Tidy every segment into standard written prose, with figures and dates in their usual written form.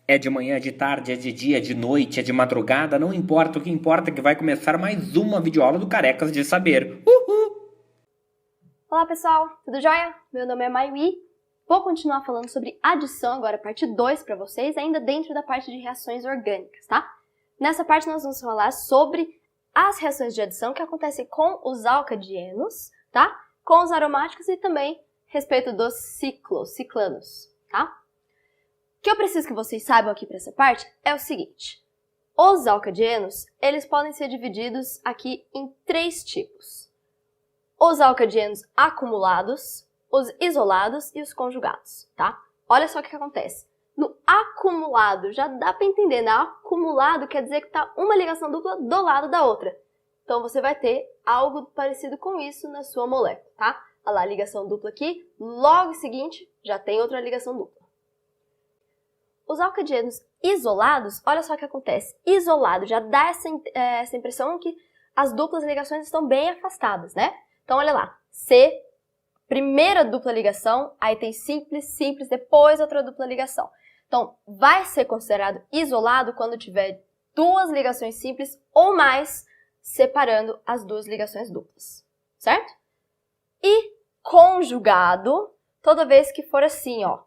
É de manhã, é de tarde, é de dia, é de noite, é de madrugada, não importa. O que importa é que vai começar mais uma videoaula do Carecas de Saber. Uhul! Olá pessoal, tudo jóia? Meu nome é Maiwi. Vou continuar falando sobre adição agora, parte 2 para vocês, ainda dentro da parte de reações orgânicas, tá? Nessa parte nós vamos falar sobre as reações de adição que acontecem com os alcadienos, tá? Com os aromáticos e também a respeito dos ciclanos, tá? O que eu preciso que vocês saibam aqui para essa parte é o seguinte. Os alcadienos, eles podem ser divididos aqui em 3 tipos. Os alcadienos acumulados, os isolados e os conjugados, tá? Olha só o que acontece. No acumulado, já dá para entender, né? Acumulado quer dizer que está uma ligação dupla do lado da outra. Então, você vai ter algo parecido com isso na sua molécula, tá? Olha lá, ligação dupla aqui, logo em seguinte, já tem outra ligação dupla. Os alcadienos isolados, olha só o que acontece. Isolado já dá essa impressão que as duplas ligações estão bem afastadas, né? Então, olha lá, C, primeira dupla ligação, aí tem simples, simples, depois outra dupla ligação. Então, vai ser considerado isolado quando tiver duas ligações simples ou mais separando as duas ligações duplas, certo? E conjugado, toda vez que for assim, ó,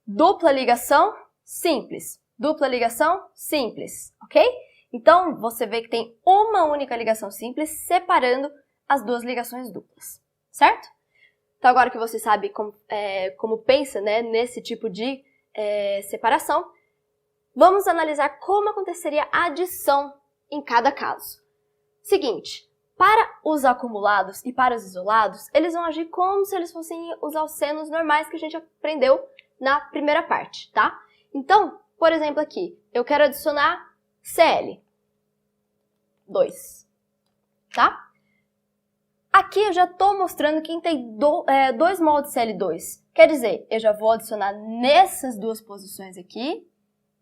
dupla ligação, simples, dupla ligação, simples, ok? Então, você vê que tem uma única ligação simples separando as duas ligações duplas, certo? Então, agora que você sabe como pensa, né, nesse tipo de separação, vamos analisar como aconteceria a adição em cada caso. Seguinte, para os acumulados e para os isolados, eles vão agir como se eles fossem os alcenos normais que a gente aprendeu na primeira parte, tá? Então, por exemplo aqui, eu quero adicionar Cl2, tá? Aqui eu já estou mostrando quem tem 2 mol de Cl2. Quer dizer, eu já vou adicionar nessas duas posições aqui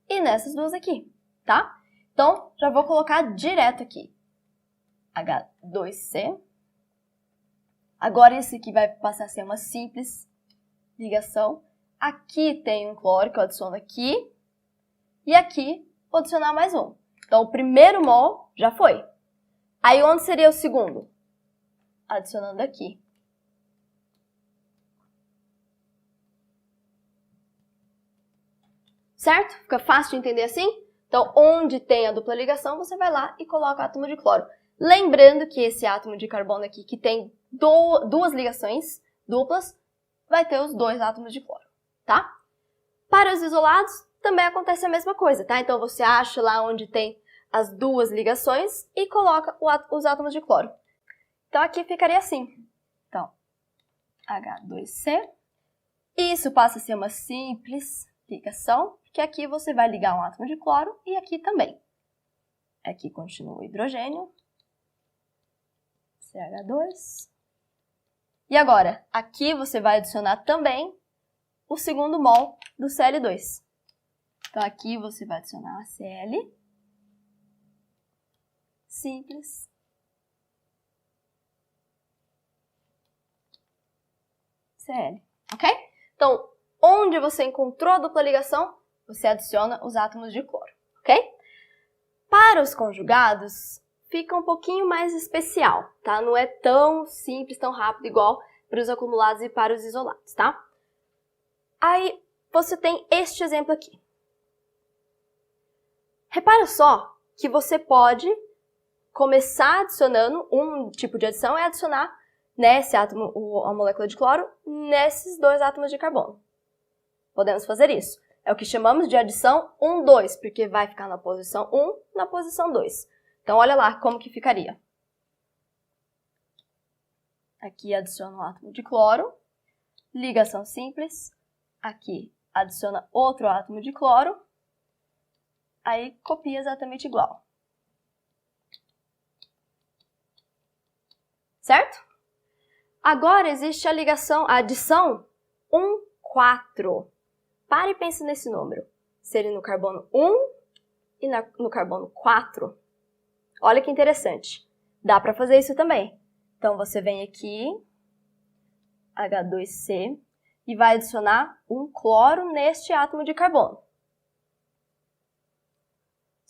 e nessas duas aqui, tá? Então, já vou colocar direto aqui. H2C. Agora esse aqui vai passar a ser uma simples ligação. Aqui tem um cloro que eu adiciono aqui. E aqui vou adicionar mais um. Então, o primeiro mol já foi. Aí, onde seria o segundo? Adicionando aqui. Certo? Fica fácil de entender assim? Então, onde tem a dupla ligação, você vai lá e coloca o átomo de cloro. Lembrando que esse átomo de carbono aqui, que tem duas ligações duplas, vai ter os 2 átomos de cloro, tá? Para os isolados, também acontece a mesma coisa, tá? Então, você acha lá onde tem as duas ligações e coloca os átomos de cloro. Então, aqui ficaria assim. Então, H2C. Isso passa a ser uma simples ligação, porque aqui você vai ligar um átomo de cloro e aqui também. Aqui continua o hidrogênio. CH2. E agora, aqui você vai adicionar também o segundo mol do Cl2. Então, aqui você vai adicionar a Cl. Simples. Cl, ok? Então, onde você encontrou a dupla ligação, você adiciona os átomos de cloro, ok? Para os conjugados, fica um pouquinho mais especial, tá? Não é tão simples, tão rápido igual para os acumulados e para os isolados, tá? Aí, você tem este exemplo aqui. Repara só que você pode começar adicionando, um tipo de adição é adicionar nesse átomo, a molécula de cloro, nesses 2 átomos de carbono. Podemos fazer isso. É o que chamamos de adição 1,2, porque vai ficar na posição 1, na posição 2. Então, olha lá como que ficaria. Aqui adiciona um átomo de cloro, ligação simples. Aqui adiciona outro átomo de cloro, aí copia exatamente igual. Certo? Agora existe a adição 1,4. Pare e pense nesse número. Seria no carbono 1 e no carbono 4. Olha que interessante. Dá para fazer isso também. Então, você vem aqui, H2C, e vai adicionar um cloro neste átomo de carbono.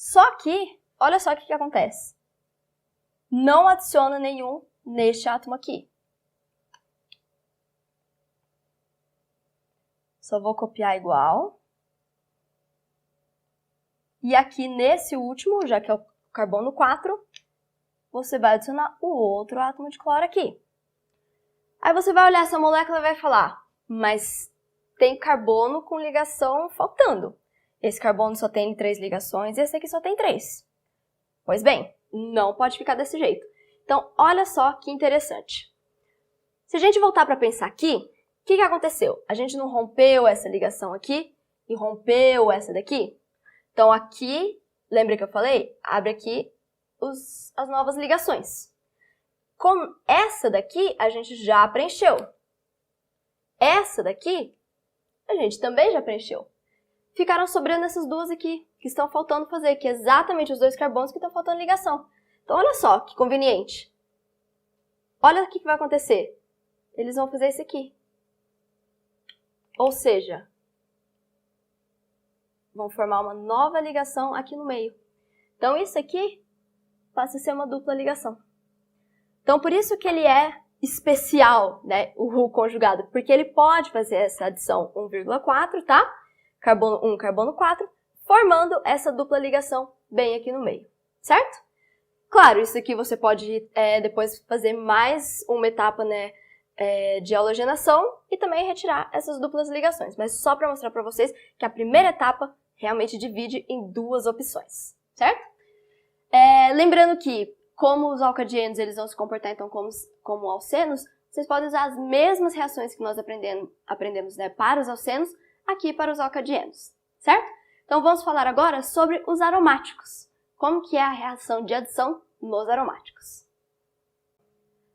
Só que, olha só o que acontece. Não adiciona nenhum neste átomo aqui. Só vou copiar igual. E aqui nesse último, já que é o carbono 4, você vai adicionar o outro átomo de cloro aqui. Aí você vai olhar essa molécula e vai falar, mas tem carbono com ligação faltando. Esse carbono só tem 3 ligações e esse aqui só tem 3. Pois bem, não pode ficar desse jeito. Então, olha só que interessante. Se a gente voltar para pensar aqui, o que aconteceu? A gente não rompeu essa ligação aqui e rompeu essa daqui? Então, aqui, lembra que eu falei? Abre aqui as novas ligações. Com essa daqui, a gente já preencheu. Essa daqui, a gente também já preencheu. Ficaram sobrando essas duas aqui, que estão faltando fazer, que é exatamente os 2 carbonos que estão faltando ligação. Então, olha só que conveniente. Olha o que vai acontecer. Eles vão fazer isso aqui. Ou seja, vão formar uma nova ligação aqui no meio. Então, isso aqui passa a ser uma dupla ligação. Então, por isso que ele é especial, né, o conjugado, porque ele pode fazer essa adição 1,4, tá? Carbono 1, carbono 4, formando essa dupla ligação bem aqui no meio, certo? Claro, isso aqui você pode depois fazer mais uma etapa, né, de halogenação e também retirar essas duplas ligações, mas só para mostrar para vocês que a primeira etapa realmente divide em 2 opções, certo? Lembrando que, como os alcadienos eles vão se comportar então como alcenos, vocês podem usar as mesmas reações que nós aprendemos, né, para os alcenos, aqui para os alcadienos, certo? Então vamos falar agora sobre os aromáticos. Como que é a reação de adição nos aromáticos?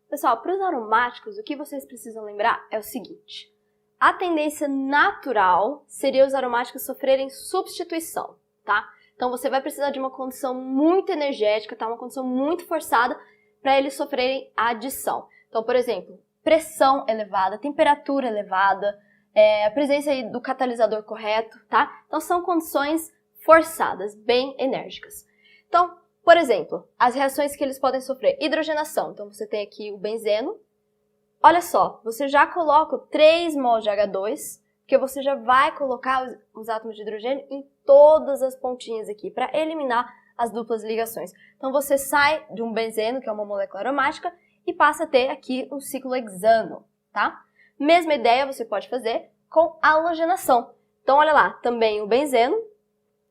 Pessoal, para os aromáticos, o que vocês precisam lembrar é o seguinte. A tendência natural seria os aromáticos sofrerem substituição, tá? Então você vai precisar de uma condição muito energética, tá? Uma condição muito forçada para eles sofrerem a adição. Então, por exemplo, pressão elevada, temperatura elevada, a presença aí do catalisador correto, tá? Então são condições forçadas, bem enérgicas. Então, por exemplo, as reações que eles podem sofrer, hidrogenação. Então você tem aqui o benzeno. Olha só, você já coloca 3 mols de H2, porque você já vai colocar os átomos de hidrogênio em todas as pontinhas aqui, para eliminar as duplas ligações. Então você sai de um benzeno, que é uma molécula aromática, e passa a ter aqui um ciclo hexano, tá? Mesma ideia você pode fazer com a halogenação. Então olha lá, também o benzeno,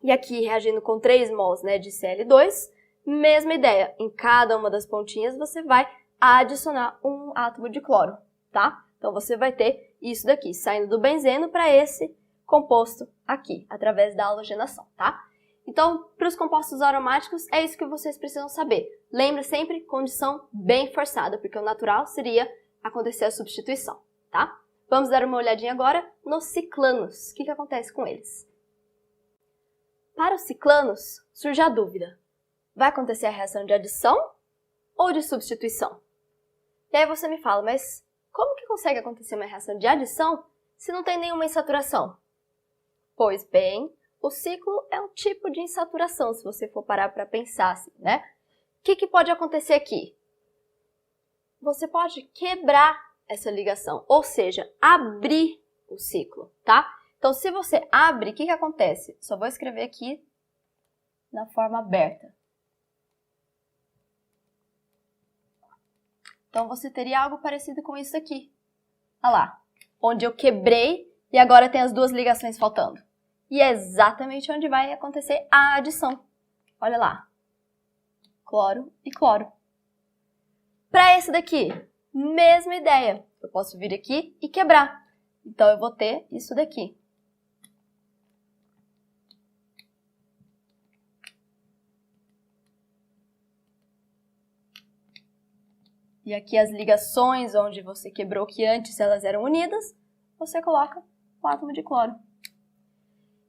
e aqui reagindo com 3 mols, né, de Cl2, mesma ideia, em cada uma das pontinhas você vai adicionar um átomo de cloro, tá? Então você vai ter isso daqui, saindo do benzeno para esse composto aqui, através da halogenação, tá? Então, para os compostos aromáticos, é isso que vocês precisam saber. Lembra sempre, condição bem forçada, porque o natural seria acontecer a substituição, tá? Vamos dar uma olhadinha agora nos ciclanos. O que acontece com eles? Para os ciclanos, surge a dúvida. Vai acontecer a reação de adição ou de substituição? E aí você me fala, mas como que consegue acontecer uma reação de adição se não tem nenhuma insaturação? Pois bem, o ciclo é um tipo de insaturação, se você for parar para pensar assim, né? O que pode acontecer aqui? Você pode quebrar essa ligação, ou seja, abrir o ciclo, tá? Então, se você abre, o que acontece? Só vou escrever aqui na forma aberta. Então, você teria algo parecido com isso aqui. Olha lá, onde eu quebrei e agora tem as 2 ligações faltando. E é exatamente onde vai acontecer a adição. Olha lá, cloro e cloro. Para esse daqui, mesma ideia. Eu posso vir aqui e quebrar. Então, eu vou ter isso daqui. E aqui as ligações onde você quebrou, que antes elas eram unidas, você coloca o átomo de cloro.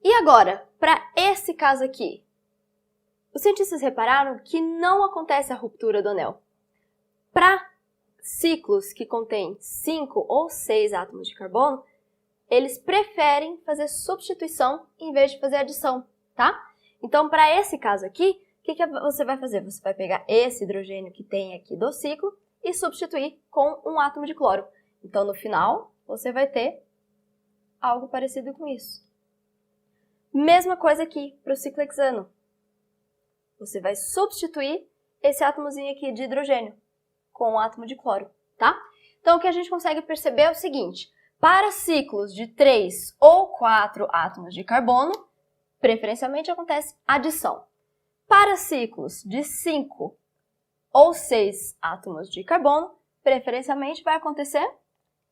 E agora, para esse caso aqui, os cientistas repararam que não acontece a ruptura do anel. Para ciclos que contêm 5 ou 6 átomos de carbono, eles preferem fazer substituição em vez de fazer adição, tá? Então, para esse caso aqui, o que você vai fazer? Você vai pegar esse hidrogênio que tem aqui do ciclo e substituir com um átomo de cloro. Então, no final, você vai ter algo parecido com isso. Mesma coisa aqui para o ciclo hexano. Você vai substituir esse átomozinho aqui de hidrogênio com um átomo de cloro, tá? Então, o que a gente consegue perceber é o seguinte: para ciclos de 3 ou 4 átomos de carbono, preferencialmente acontece adição. Para ciclos de 5 ou 6 átomos de carbono, preferencialmente vai acontecer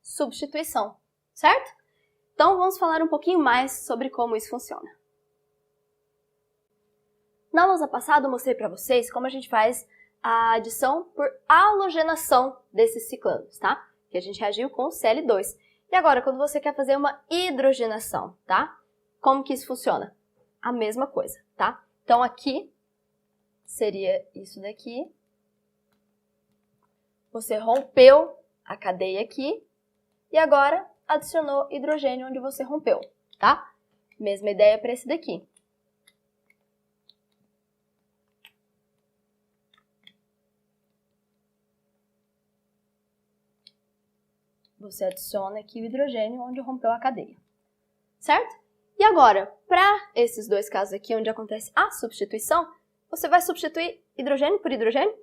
substituição, certo? Então, vamos falar um pouquinho mais sobre como isso funciona. Na aula passada, eu mostrei para vocês como a gente faz a adição por halogenação desses ciclanos, tá? Que a gente reagiu com o Cl2. E agora, quando você quer fazer uma hidrogenação, tá? Como que isso funciona? A mesma coisa, tá? Então, aqui seria isso daqui. Você rompeu a cadeia aqui e agora adicionou hidrogênio onde você rompeu, tá? Mesma ideia para esse daqui. Você adiciona aqui o hidrogênio onde rompeu a cadeia, certo? E agora, para esses dois casos aqui onde acontece a substituição, você vai substituir hidrogênio por hidrogênio?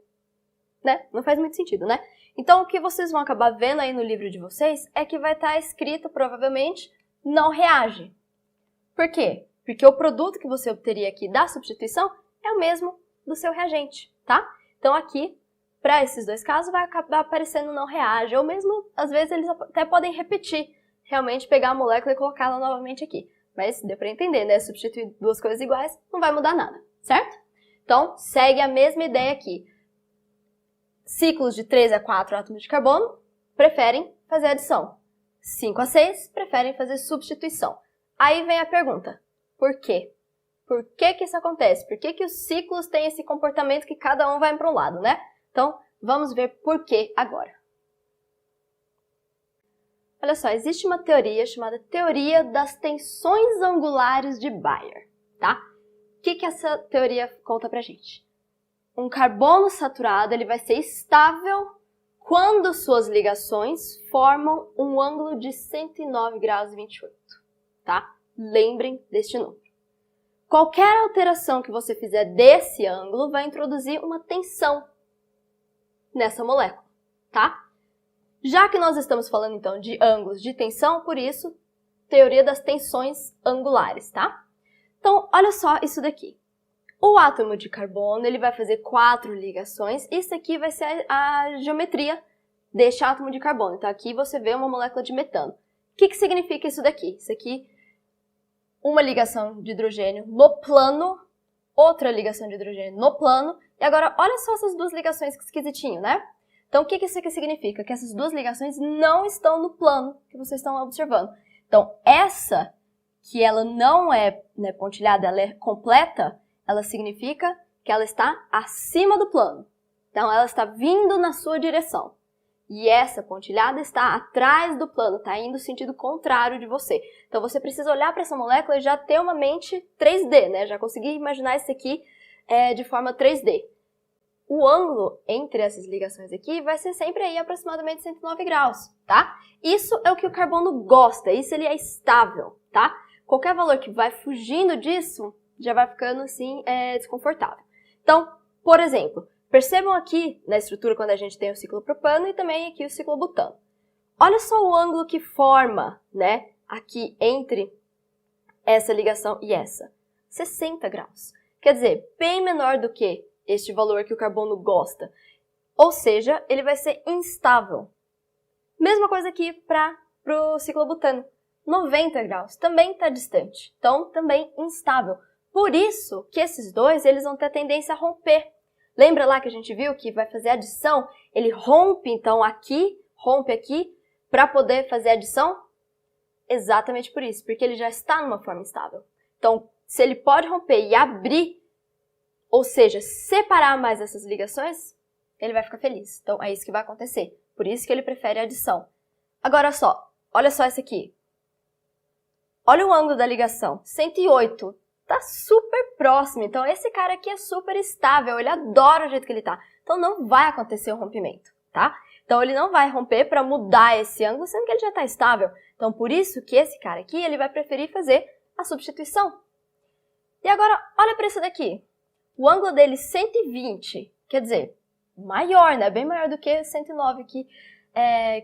Né? Não faz muito sentido, né? Então, o que vocês vão acabar vendo aí no livro de vocês é que vai estar escrito, provavelmente, não reage. Por quê? Porque o produto que você obteria aqui da substituição é o mesmo do seu reagente, tá? Então, aqui, para esses dois casos, vai acabar aparecendo não reage, ou mesmo, às vezes, eles até podem repetir, realmente pegar a molécula e colocá-la novamente aqui. Mas deu para entender, né? Substituir duas coisas iguais não vai mudar nada, certo? Então, segue a mesma ideia aqui. Ciclos de 3 a 4 átomos de carbono preferem fazer adição. 5 a 6 preferem fazer substituição. Aí vem a pergunta, por quê? Por que que isso acontece? Por que que os ciclos têm esse comportamento que cada um vai para um lado, né? Então, vamos ver por que agora. Olha só, existe uma teoria chamada teoria das tensões angulares de Baeyer, tá? O que que essa teoria conta pra gente? Um carbono saturado ele vai ser estável quando suas ligações formam um ângulo de 109 graus e 28, tá? Lembrem deste número. Qualquer alteração que você fizer desse ângulo vai introduzir uma tensão nessa molécula, tá? Já que nós estamos falando então de ângulos de tensão, por isso, teoria das tensões angulares, tá? Então, olha só isso daqui. O átomo de carbono ele vai fazer 4 ligações. Isso aqui vai ser a geometria deste átomo de carbono. Então, aqui você vê uma molécula de metano. O que significa isso daqui? Isso aqui, uma ligação de hidrogênio no plano, outra ligação de hidrogênio no plano. E agora, olha só essas duas ligações que esquisitinho, né? Então, o que isso aqui significa? Que essas duas ligações não estão no plano que vocês estão observando. Então, essa, que ela não é pontilhada, ela é completa, ela significa que ela está acima do plano. Então, ela está vindo na sua direção. E essa pontilhada está atrás do plano, está indo no sentido contrário de você. Então, você precisa olhar para essa molécula e já ter uma mente 3D, né? Já conseguir imaginar isso aqui de forma 3D. O ângulo entre essas ligações aqui vai ser sempre aí aproximadamente 109 graus, tá? Isso é o que o carbono gosta, isso ele é estável, tá? Qualquer valor que vai fugindo disso já vai ficando assim desconfortável. Então, por exemplo, percebam aqui na estrutura quando a gente tem o ciclopropano e também aqui o ciclobutano. Olha só o ângulo que forma, né, aqui entre essa ligação e essa. 60 graus. Quer dizer, bem menor do que este valor que o carbono gosta. Ou seja, ele vai ser instável. Mesma coisa aqui para o ciclobutano. 90 graus, também está distante. Então, também instável. Por isso que esses dois eles vão ter a tendência a romper. Lembra lá que a gente viu que vai fazer adição? Ele rompe, então, aqui, rompe aqui, para poder fazer adição? Exatamente por isso, porque ele já está numa forma instável. Então, se ele pode romper e abrir, ou seja, separar mais essas ligações, ele vai ficar feliz. Então, é isso que vai acontecer. Por isso que ele prefere a adição. Agora só, olha só essa aqui. Olha o ângulo da ligação, 108. tá super próximo. Então, esse cara aqui é super estável, ele adora o jeito que ele tá. Então, não vai acontecer o rompimento, tá? Então, ele não vai romper para mudar esse ângulo, sendo que ele já tá estável. Então, por isso que esse cara aqui, ele vai preferir fazer a substituição. E agora, olha para isso daqui. O ângulo dele 120, quer dizer, maior, né? Bem maior do que 109 aqui,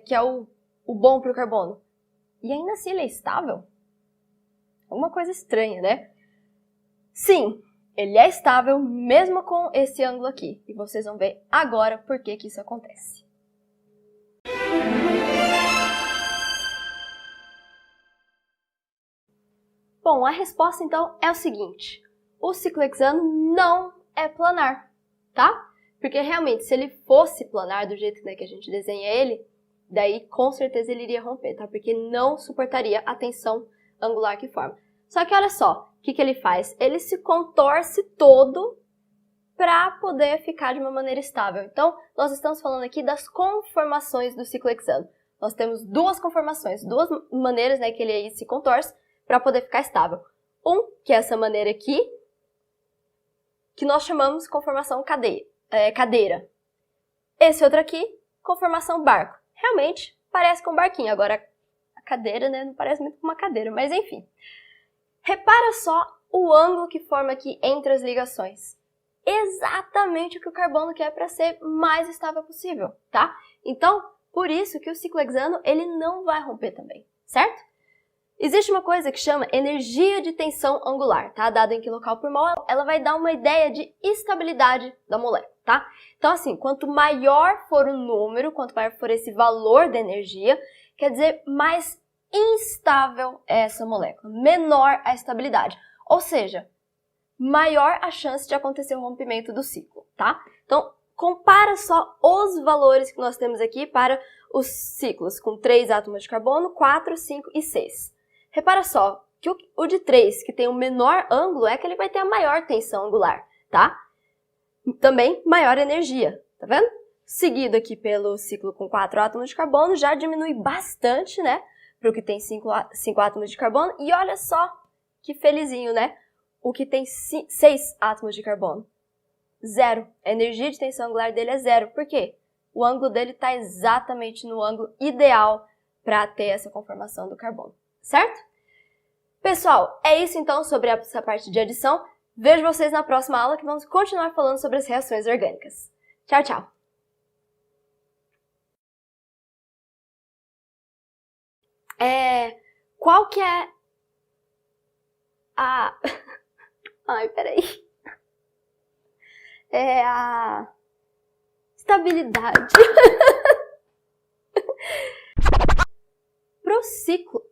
que é o bom para o carbono. E ainda assim ele é estável? Uma coisa estranha, né? Sim, ele é estável mesmo com esse ângulo aqui. E vocês vão ver agora por que isso acontece. Bom, a resposta então é o seguinte. O ciclo hexano não é planar, tá? Porque realmente, se ele fosse planar do jeito, né, que a gente desenha ele, daí com certeza ele iria romper, tá? Porque não suportaria a tensão angular que forma. Só que olha só, o que ele faz? Ele se contorce todo para poder ficar de uma maneira estável. Então, nós estamos falando aqui das conformações do ciclo hexano. Nós temos duas conformações, duas maneiras, né, que ele aí se contorce para poder ficar estável. Que é essa maneira aqui, que nós chamamos de conformação cadeira. Esse outro aqui, conformação barco. Realmente parece com um barquinho. Agora, a cadeira, né, não parece muito com uma cadeira, mas enfim. Repara só o ângulo que forma aqui entre as ligações. Exatamente o que o carbono quer para ser mais estável possível, tá? Então, por isso que o ciclo hexano, ele não vai romper também, certo? Existe uma coisa que chama energia de tensão angular, tá? Dada em quilocalorie por mol, ela vai dar uma ideia de estabilidade da molécula, tá? Então, assim, quanto maior for o número, quanto maior for esse valor da energia, quer dizer, mais instável é essa molécula, menor a estabilidade. Ou seja, maior a chance de acontecer o rompimento do ciclo, tá? Então, compara só os valores que nós temos aqui para os ciclos com 3 átomos de carbono, 4, 5 e 6. Repara só que o de 3, que tem o menor ângulo, é que ele vai ter a maior tensão angular, tá? Também maior energia, tá vendo? Seguido aqui pelo ciclo com 4 átomos de carbono, já diminui bastante, né? Para o que tem 5 átomos de carbono. E olha só que felizinho, né? O que tem 6 átomos de carbono. Zero. A energia de tensão angular dele é zero. Por quê? O ângulo dele está exatamente no ângulo ideal para ter essa conformação do carbono. Certo? Pessoal, é isso então sobre essa parte de adição. Vejo vocês na próxima aula que vamos continuar falando sobre as reações orgânicas. Tchau, tchau! Qual que é a... Ai, peraí. É a estabilidade. Pro ciclo...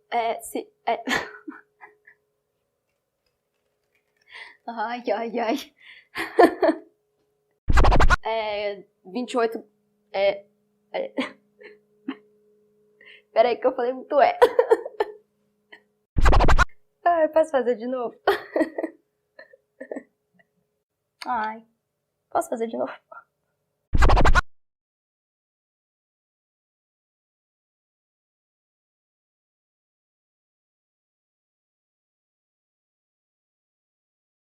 Ai, ai, ai. 28... Peraí que eu falei muito Ai, posso fazer de novo? Ai, posso fazer de novo?